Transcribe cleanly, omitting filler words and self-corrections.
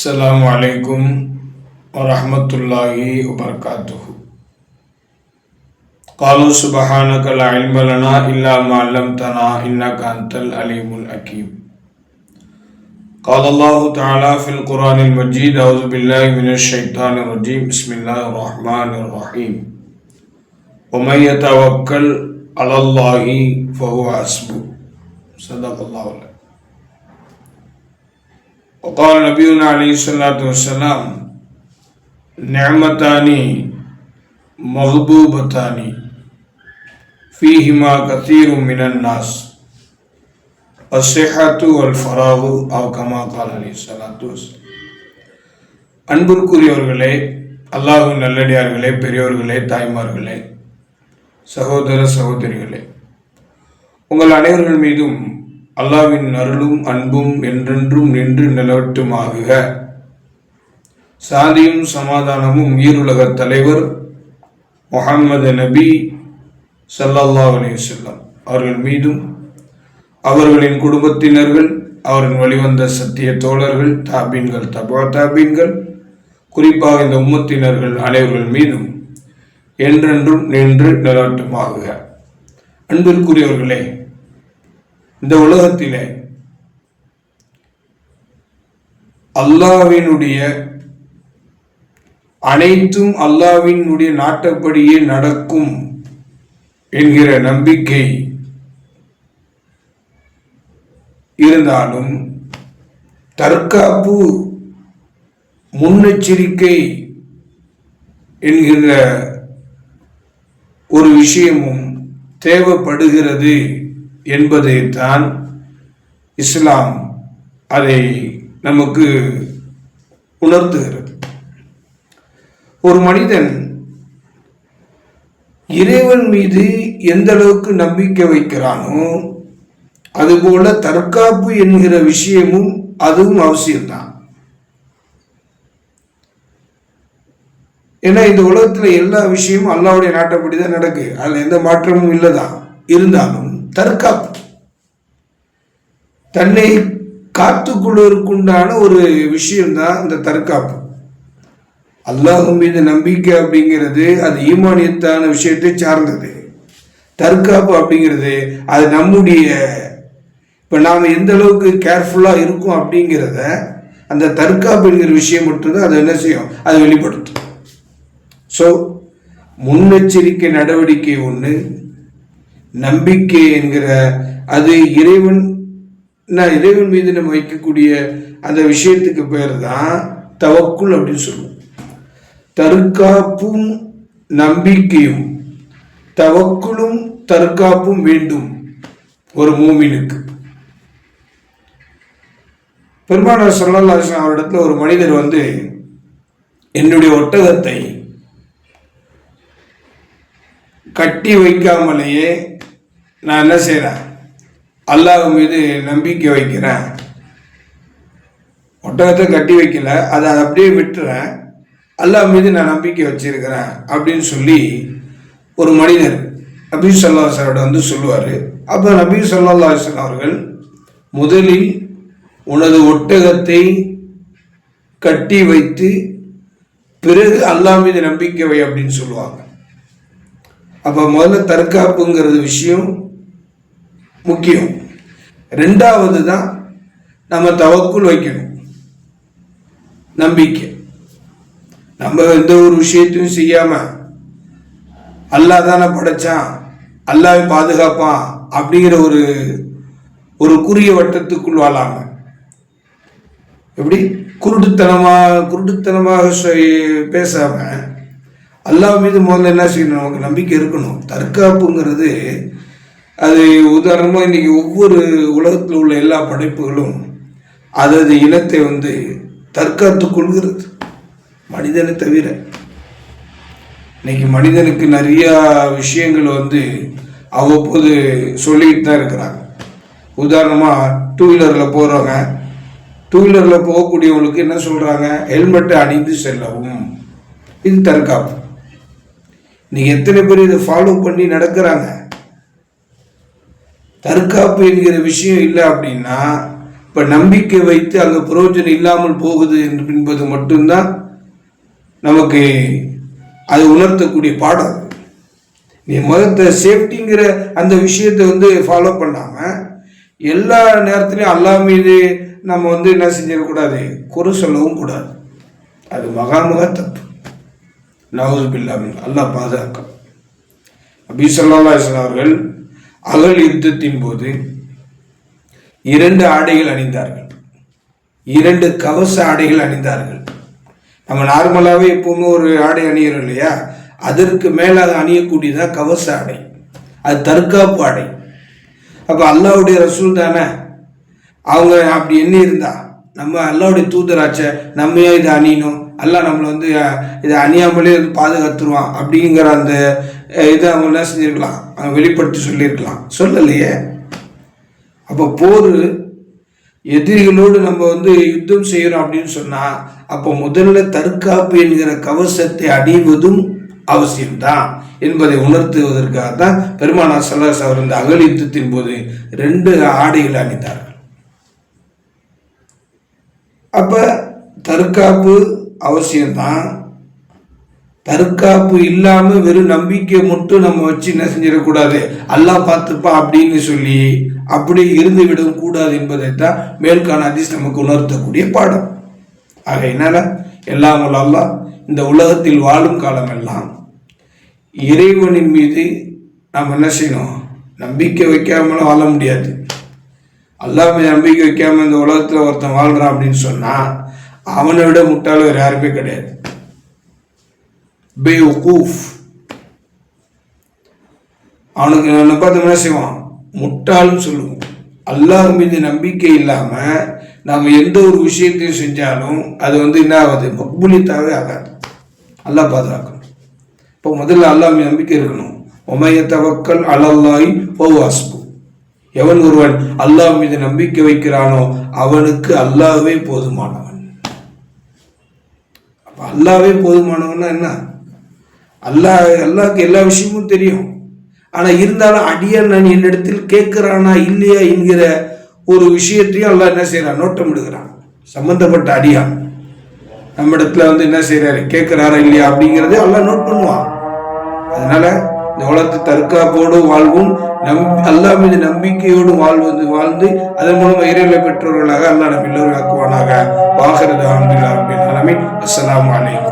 அஸ்ஸலாமு அலைக்கும் வரஹ்மத்துல்லாஹி வபரகாத்துஹு. காலு சுபஹானக லா இல்ம லனா இல்லா மா அல்லம்தனா இன்னக அன்தல் அலீமுல் ஹக்கீம். قال الله تعالى في القرآن المجيد أعوذ بالله من الشيطان الرجيم بسم الله الرحمن الرحيم ومن يتوكل على الله فهو حسبه صدق الله العظيم. وقال نبينا عليه الصلاة والسلام نعمتان مغبوبتان فيهما كثير من الناس الصحة والفراغ أو كما قال عليه الصلاة والسلام. அன்பிற்குரியவர்களே, அல்லாஹ்வின் நல்லடியார்களே, பெரியோர்களே, தாய்மார்களே, சகோதர சகோதரிகளே, உங்கள் அனைவர்கள் மீதும் அல்லாஹ்வின் அருளும் அன்பும் என்றென்றும் நின்று நிலவட்டுமாக. சாந்தியும் சமாதானமும் ஈருலக தலைவர் முஹம்மது நபி ஸல்லல்லாஹு அலைஹி வஸல்லம் அவர்கள் மீதும், அவர்களின் குடும்பத்தினர்கள், அவரின் வழிவந்த சத்திய தோழர்கள், தாபீன்கள், தபா தாபீன்கள், குறிப்பாக இந்த உம்மத்தினர்கள் அனைவர்கள் மீதும் என்றென்றும் நின்று நிலவட்டுமாக. அன்பிற்குரியவர்களே, இந்த உலகத்திலே அல்லாஹ்வினுடைய அனைத்தும் அல்லாஹ்வினுடைய நாட்டப்படியே நடக்கும் என்கிற நம்பிக்கை இருந்தாலும் தற்காப்பு, முன்னெச்சரிக்கை என்கிற ஒரு விஷயமும் தேவைப்படுகிறது என்பதை தான் இஸ்லாம் அதை நமக்கு உணர்த்துகிறது. ஒரு மனிதன் இறைவன் மீது எந்த அளவுக்கு நம்பிக்கை வைக்கிறானோ அதுபோல தற்காப்பு என்கிற விஷயமும் அதுவும் அவசியம்தான். ஏன்னா இந்த உலகத்துல எல்லா விஷயமும் அல்லாஹ்வுடைய நாட்டப்படி தான் நடக்கு, அதுல எந்த மாற்றமும் இல்லைதான். இருந்தாலும் தற்காப்பு, தன்னை காத்துக்கொள்வதற்குண்டான ஒரு விஷயம்தான் இந்த தற்காப்பு. அல்லாஹ் மீது நம்பிக்கை அப்படிங்கிறது அது ஈமானியத்தான விஷயத்தை சார்ந்தது. தற்காப்பு அப்படிங்கிறது அது நம்முடைய இப்போ நாம் எந்த அளவுக்கு கேர்ஃபுல்லாக இருக்கும் அப்படிங்கிறத அந்த தற்காப்பு என்கிற விஷயம் மட்டும்தான் அதை என்ன செய்யும், அதை வெளிப்படுத்தும். ஸோ முன்னெச்சரிக்கை நடவடிக்கை ஒன்று, நம்பிக்கை என்கிற அது இறைவன் மீது நம்ம வைக்கக்கூடிய அந்த விஷயத்துக்கு பேர் தான் தவக்குல் அப்படின்னு சொல்லுவோம். தற்காப்பும் நம்பிக்கையும் தவக்குலும் தற்காப்பும் வேண்டும் ஒரு மூமினுக்கு. பெருமானார் ஸல்லல்லாஹு அலைஹி வஸல்லம் அவரிடத்துல ஒரு மனிதர் வந்து, என்னுடைய ஒட்டகத்தை கட்டி வைக்காமலேயே நான் என்ன செய்கிறேன், அல்லாஹ் மீது நம்பிக்கை வைக்கிறேன். ஒட்டகத்தை கட்டி வைக்கல, அதை அப்படியே விட்டுறேன், அல்லாஹ் மீது நான் நம்பிக்கை வச்சிருக்கிறேன் அப்படின்னு சொல்லி ஒரு மனிதர் நபி ஸல்லல்லாஹு அலைஹி வஸல்லம் வந்து சொல்லுவார். அப்போ நபி ஸல்லல்லாஹு அலைஹி வஸல்லம் அவர்கள் முதலில் உனது ஒட்டகத்தை கட்டி வைத்து பிறகு அல்லாஹ் மீது நம்பிக்கை வை அப்படின்னு சொல்லுவாங்க. அப்போ முதல்ல தற்காப்புங்கிறது விஷயம் முக்கியம். ரெண்டாவது தான் நம்ம தவக்குல் வைக்கணும், நம்பிக்கை. நம்ம எந்த ஒரு விஷயத்தையும் செய்யாம அல்லாஹ் தானே படைச்சான், அல்லாஹ் பாதுகாப்பான் அப்படிங்கிற ஒரு குறுகிய வட்டத்துக்குள் வாழாம, எப்படி குருட்டுத்தனமாக பேசாம அல்லாஹ் மீது முதல்ல என்ன செய்யணும், நமக்கு நம்பிக்கை இருக்கணும். தற்காப்புங்கிறது அது உதாரணமாக இன்னைக்கு ஒவ்வொரு உலகத்தில் உள்ள எல்லா படைப்புகளும் அதது இனத்தை வந்து தற்காத்து கொள்கிறது, மனிதனை தவிர. இன்னைக்கு மனிதனுக்கு நிறையா விஷயங்கள் வந்து அவ்வப்போது சொல்லிக்கிட்டு தான் இருக்கிறாங்க. உதாரணமாக டூ வீலரில் போகிறவங்க, டூ வீலரில் போகக்கூடியவங்களுக்கு என்ன சொல்கிறாங்க, ஹெல்மெட்டை அணிந்து செல்லவும். இது தற்காப்பு. இன்னைக்கு எத்தனை பேர் இதை ஃபாலோ பண்ணி நடக்கிறாங்க? தற்காப்பு என்கிற விஷயம் இல்லை அப்படின்னா இப்போ நம்பிக்கை வைத்து அங்கே பிரயோஜனம் இல்லாமல் போகுது என்பது மட்டும்தான் நமக்கு அது உணர்த்தக்கூடிய பாடம். நீ முதல்ல சேஃப்டிங்கிற அந்த விஷயத்தை ஃபாலோ பண்ணாமல் எல்லா நேரத்துலையும் அல்லாஹ் மீது நம்ம என்ன செஞ்சிடக்கூடாது, குறை சொல்லவும் கூடாது. அது மகாமக தப்பு. நவுது பில்லாமின், அல்லாஹ் பாதுகாக்கும். நபி ஸல்லல்லாஹு அலைஹி வஸல்லம் அவர்கள் அகல் யுத்தத்தின் போது 2 ஆடைகள் அணிந்தார்கள், 2 கவச ஆடைகள் அணிந்தார்கள். நம்ம நார்மலாகவே எப்பவுமே ஒரு ஆடை அணிகிறோம் இல்லையா, அதற்கு மேலே அதை அணியக்கூடியதான் கவச ஆடை, அது தற்காப்பு ஆடை. அப்போ அல்லாஹ்வுடைய ரசூல் தானே, அவங்க அப்படி எண்ணி இருந்தா நம்ம அல்லாஹ்வுடைய தூதராச்ச, நம்ம ஏன் இதை அணியணும், அல்லாஹ் நம்மளை இதை அணியாமலே பாதுகாத்துருவான் அப்படிங்கிற அந்த இதை அவங்க என்ன செஞ்சிருக்கலாம், அவங்க வெளிப்படுத்தி சொல்லியிருக்கலாம், சொல்லலையே. அப்போ போர் எதிரிகளோடு நம்ம யுத்தம் செய்யறோம் அப்படின்னு சொன்னா அப்போ முதல்ல தற்காப்பு என்கிற கவசத்தை அணிவதும் அவசியம்தான் என்பதை உணர்த்துவதற்காக தான் பெருமானார் ஸல்லல்லாஹு அலைஹி வஸல்லம் அவர் இந்த அகல் யுத்தத்தின் போது 2 ஆடைகள் அணிந்தார்கள். அப்ப தற்காப்பு அவசியம்தான். தற்காப்பு இல்லாம வெறும் நம்பிக்கை மட்டும் நம்ம வச்சு என்ன செஞ்சிடக்கூடாது, அல்லாஹ் பார்த்துப்பா அப்படின்னு சொல்லி அப்படி இருந்து விடவும் கூடாது என்பதைத்தான் மேல்கான ஹதீஸ் நமக்கு உணர்த்தக்கூடிய பாடம். ஆகையினால எல்லாம் அல்லாஹ் இந்த உலகத்தில் வாழும் காலமெல்லாம் இறைவனின் மீது நாம் என்ன செய்யணும், நம்பிக்கை வைக்காமலாம் வாழ முடியாது. அல்லாஹ் மீது நம்பிக்கை வைக்காம இந்த உலகத்தில் ஒருத்தன் வாழ்றான் அப்படின்னு சொன்னா அவனை விட முட்டாள் வேறு யாருமே கிடையாது. பேவகூஃப், அவனுக்கு என்ன பார்த்து என்ன செய்வான், முட்டாள்னு சொல்லுவோம். அல்லாஹ் மீது நம்பிக்கை இல்லாம நாம் எந்த ஒரு விஷயத்தையும் செஞ்சாலும் அது என்ன ஆகுது, மக்பூலியத்தாகவே ஆகாது. அல்லாஹ் பாதுகாக்கணும். இப்போ முதல்ல அல்லாஹ் மீது நம்பிக்கை இருக்கணும். உமைய தவக்கல் அலல்லாஹி ஃபஹுவ ஹஸ்பு, எவன் ஒருவன் அல்லாஹ் மீது நம்பிக்கை வைக்கிறானோ அவனுக்கு அல்லாஹ்வே போதுமானவன். அப்ப அல்லாஹ்வே போதுமானவன்னா என்ன, அல்லாஹ்க்கு எல்லா விஷயமும் தெரியும். ஆனா இருந்தாலும் அடியான் நான் என்னிடத்தில் கேட்கிறானா இல்லையா என்கிற ஒரு விஷயத்தையும் அல்லாஹ் என்ன செய்யறான், நோட்டமிடுகிறான். சம்பந்தப்பட்ட அடியான் நம்ம இடத்துல என்ன செய்யறாரு, கேட்கிறாரா இல்லையா அப்படிங்கிறதே அல்லாஹ் நோட் பண்ணுவான். அதனால இந்த உலகத்து தற்காப்போடு வாழ்வும் அல்லாஹ் மீது நம்பிக்கையோடு வாழ்ந்து அதன் மூலம் இறைவனை பெற்றவர்களாக அல்லாஹ் நம்ம எல்லோரும் ஆக்குவானாக. வாஹிரு தஅவானா அல்ஹம்துலில்லாஹி ரப்பில் ஆலமீன். அஸ்ஸலாமு அலைக்கும்.